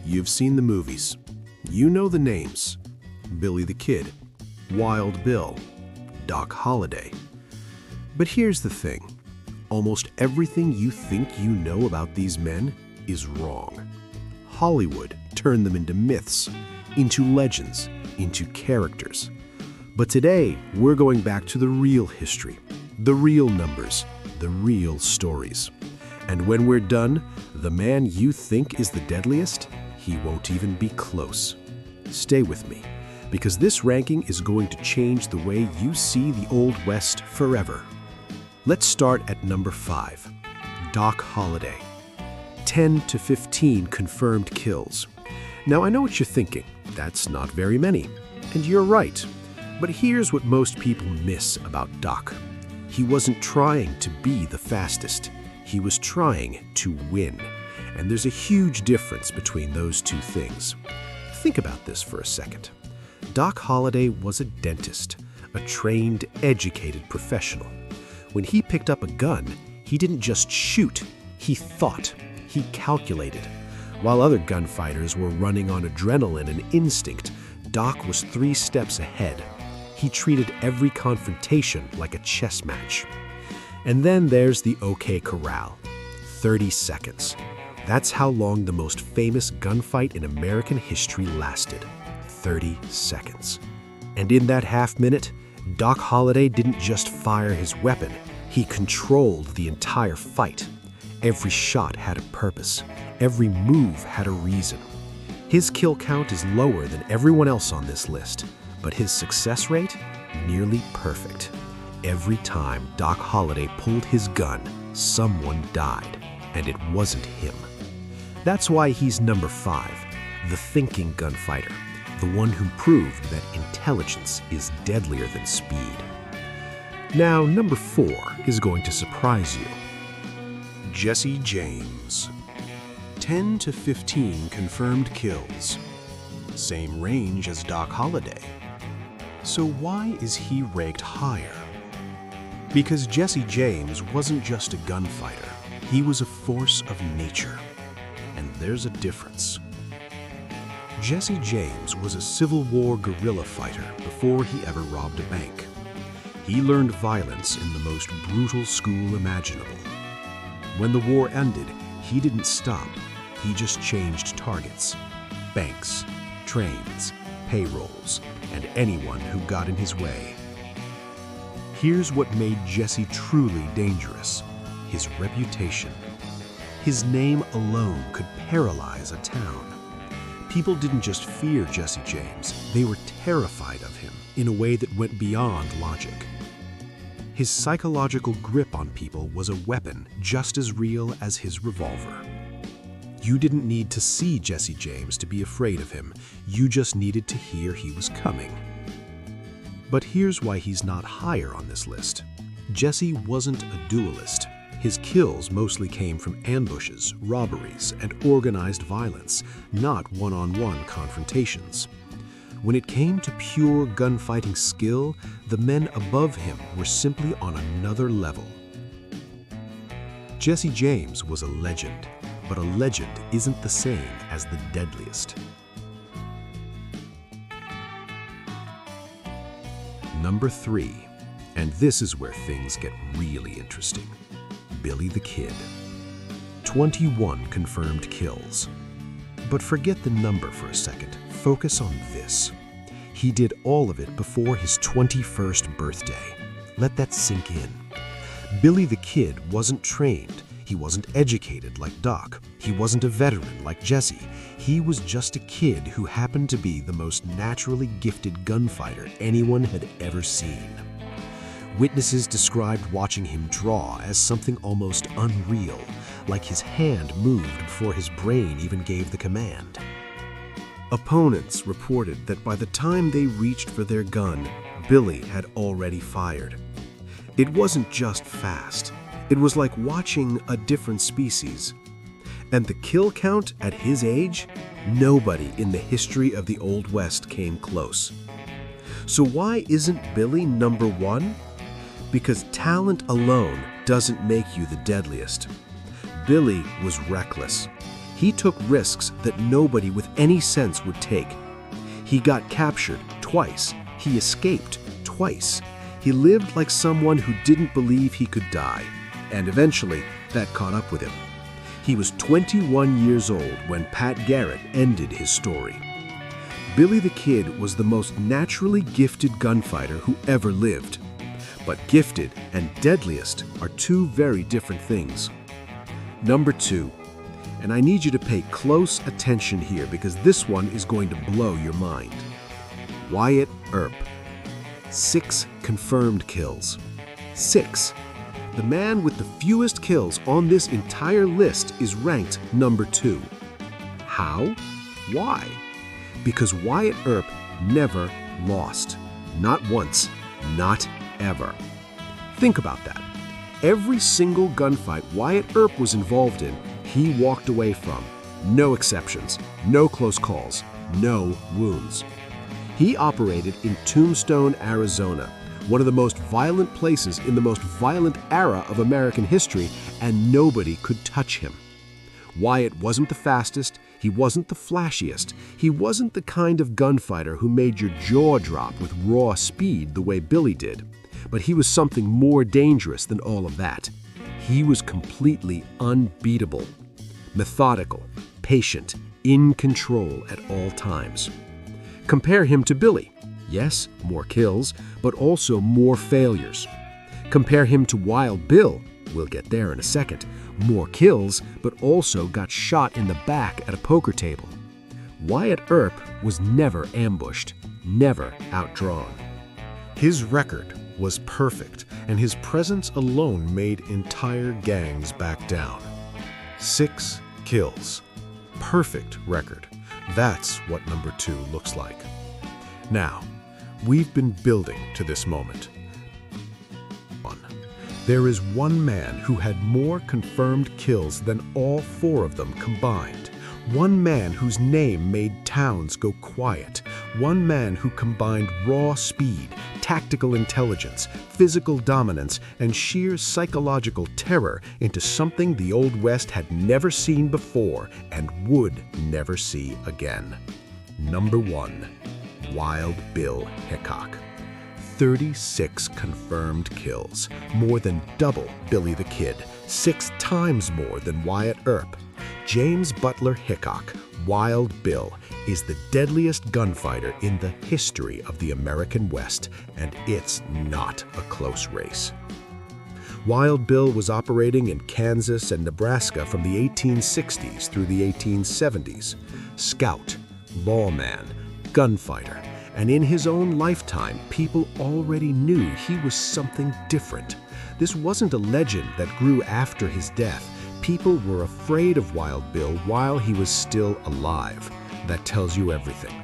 You've seen the movies. You know the names. Billy the Kid, Wild Bill, Doc Holliday. But here's the thing. Almost everything you think you know about these men is wrong. Hollywood turned them into myths, into legends, into characters. But today, we're going back to the real history, the real numbers, the real stories. And when we're done, the man you think is the deadliest, he won't even be close. Stay with me, because this ranking is going to change the way you see the Old West forever. Let's start at number 5, Doc Holliday. 10 to 15 confirmed kills. Now, I know what you're thinking. That's not very many. And you're right. But here's what most people miss about Doc. He wasn't trying to be the fastest. He was trying to win. And there's a huge difference between those two things. Think about this for a second. Doc Holliday was a dentist, a trained, educated professional. When he picked up a gun, he didn't just shoot, he thought, he calculated. While other gunfighters were running on adrenaline and instinct, Doc was 3 steps ahead. He treated every confrontation like a chess match. And then there's the OK Corral, 30 seconds. That's how long the most famous gunfight in American history lasted, 30 seconds. And in that half minute, Doc Holliday didn't just fire his weapon, he controlled the entire fight. Every shot had a purpose, every move had a reason. His kill count is lower than everyone else on this list, but his success rate, nearly perfect. Every time Doc Holliday pulled his gun, someone died, and it wasn't him. That's why he's number 5, the thinking gunfighter. The one who proved that intelligence is deadlier than speed. Now, number 4 is going to surprise you. Jesse James. 10 to 15 confirmed kills. Same range as Doc Holliday. So why is he ranked higher? Because Jesse James wasn't just a gunfighter. He was a force of nature. And there's a difference. Jesse James was a Civil War guerrilla fighter before he ever robbed a bank. He learned violence in the most brutal school imaginable. When the war ended, he didn't stop. He just changed targets. Banks, trains, payrolls, and anyone who got in his way. Here's what made Jesse truly dangerous: his reputation. His name alone could paralyze a town. People didn't just fear Jesse James, they were terrified of him in a way that went beyond logic. His psychological grip on people was a weapon just as real as his revolver. You didn't need to see Jesse James to be afraid of him, you just needed to hear he was coming. But here's why he's not higher on this list. Jesse wasn't a duelist. His kills mostly came from ambushes, robberies, and organized violence, not one-on-one confrontations. When it came to pure gunfighting skill, the men above him were simply on another level. Jesse James was a legend, but a legend isn't the same as the deadliest. Number 3, and this is where things get really interesting. Billy the Kid. 21 confirmed kills. But forget the number for a second. Focus on this. He did all of it before his 21st birthday. Let that sink in. Billy the Kid wasn't trained. He wasn't educated like Doc. He wasn't a veteran like Jesse. He was just a kid who happened to be the most naturally gifted gunfighter anyone had ever seen. Witnesses described watching him draw as something almost unreal, like his hand moved before his brain even gave the command. Opponents reported that by the time they reached for their gun, Billy had already fired. It wasn't just fast. It was like watching a different species. And the kill count at his age? Nobody in the history of the Old West came close. So why isn't Billy number 1? Because talent alone doesn't make you the deadliest. Billy was reckless. He took risks that nobody with any sense would take. He got captured twice. He escaped twice. He lived like someone who didn't believe he could die, and eventually that caught up with him. He was 21 years old when Pat Garrett ended his story. Billy the Kid was the most naturally gifted gunfighter who ever lived. But gifted and deadliest are two very different things. Number 2, and I need you to pay close attention here because this one is going to blow your mind. Wyatt Earp. 6 confirmed kills. 6. The man with the fewest kills on this entire list is ranked number 2. How? Why? Because Wyatt Earp never lost. Not once, not ever. Think about that. Every single gunfight Wyatt Earp was involved in, he walked away from. No exceptions, no close calls, no wounds. He operated in Tombstone, Arizona, one of the most violent places in the most violent era of American history, and nobody could touch him. Wyatt wasn't the fastest, he wasn't the flashiest, he wasn't the kind of gunfighter who made your jaw drop with raw speed the way Billy did. But he was something more dangerous than all of that. He was completely unbeatable. Methodical, patient, in control at all times. Compare him to Billy. Yes, more kills, but also more failures. Compare him to Wild Bill. We'll get there in a second. More kills, but also got shot in the back at a poker table. Wyatt Earp was never ambushed, never outdrawn. His record was perfect, and his presence alone made entire gangs back down. 6 kills. Perfect record. That's what number 2 looks like. Now, we've been building to this moment. There is one man who had more confirmed kills than all 4 of them combined. One man whose name made towns go quiet. One man who combined raw speed, tactical intelligence, physical dominance, and sheer psychological terror into something the Old West had never seen before and would never see again. Number 1, Wild Bill Hickok. 36 confirmed kills, more than double Billy the Kid, 6 times more than Wyatt Earp. James Butler Hickok, Wild Bill, is the deadliest gunfighter in the history of the American West, and it's not a close race. Wild Bill was operating in Kansas and Nebraska from the 1860s through the 1870s. Scout, lawman, gunfighter, and in his own lifetime, people already knew he was something different. This wasn't a legend that grew after his death. People were afraid of Wild Bill while he was still alive. That tells you everything.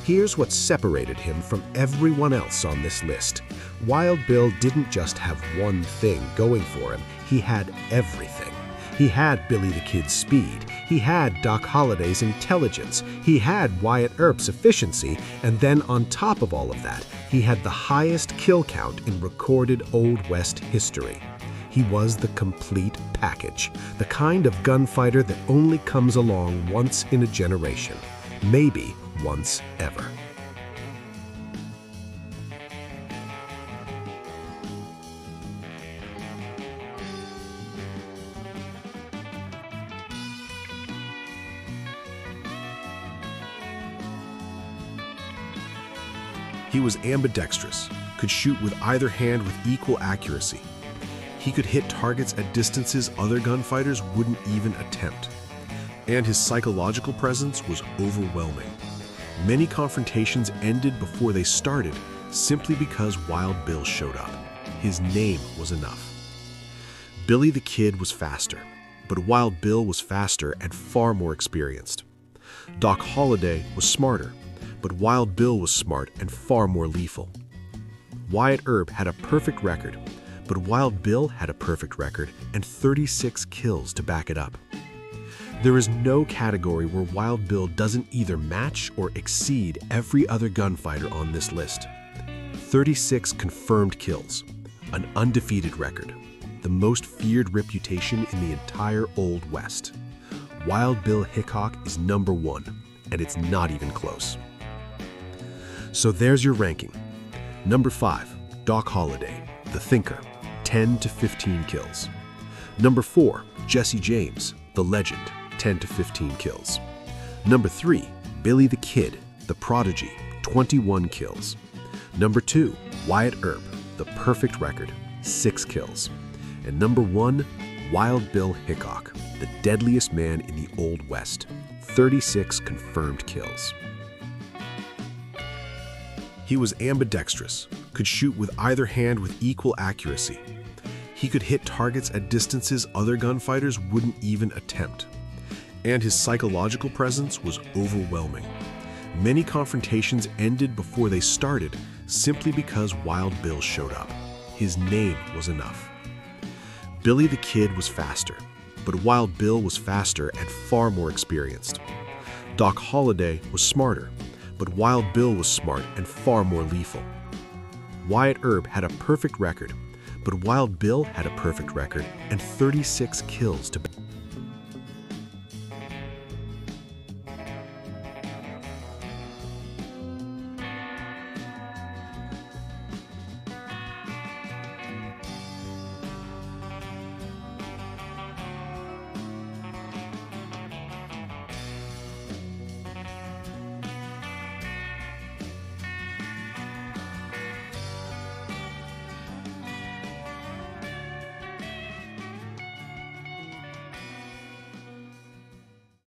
Here's what separated him from everyone else on this list. Wild Bill didn't just have one thing going for him, he had everything. He had Billy the Kid's speed, he had Doc Holliday's intelligence, he had Wyatt Earp's efficiency, and then on top of all of that, he had the highest kill count in recorded Old West history. He was the complete package, the kind of gunfighter that only comes along once in a generation, maybe once ever. He was ambidextrous, could shoot with either hand with equal accuracy. He could hit targets at distances other gunfighters wouldn't even attempt. And his psychological presence was overwhelming. Many confrontations ended before they started simply because Wild Bill showed up. His name was enough. Billy the Kid was faster, but Wild Bill was faster and far more experienced. Doc Holliday was smarter, but Wild Bill was smart and far more lethal. Wyatt Earp had a perfect record, but Wild Bill had a perfect record and 36 kills to back it up. There is no category where Wild Bill doesn't either match or exceed every other gunfighter on this list. 36 confirmed kills, an undefeated record, the most feared reputation in the entire Old West. Wild Bill Hickok is number 1, and it's not even close. So there's your ranking. Number 5, Doc Holliday, the Thinker, 10 to 15 kills. Number 4, Jesse James, the Legend, 10 to 15 kills. Number 3, Billy the Kid, the Prodigy, 21 kills. Number 2, Wyatt Earp, the Perfect Record, 6 kills. And number 1, Wild Bill Hickok, the Deadliest Man in the Old West, 36 confirmed kills. He was ambidextrous, could shoot with either hand with equal accuracy. He could hit targets at distances other gunfighters wouldn't even attempt. And his psychological presence was overwhelming. Many confrontations ended before they started simply because Wild Bill showed up. His name was enough. Billy the Kid was faster, but Wild Bill was faster and far more experienced. Doc Holliday was smarter, but Wild Bill was smart and far more lethal. Wyatt Earp had a perfect record, but Wild Bill had a perfect record and 36 kills to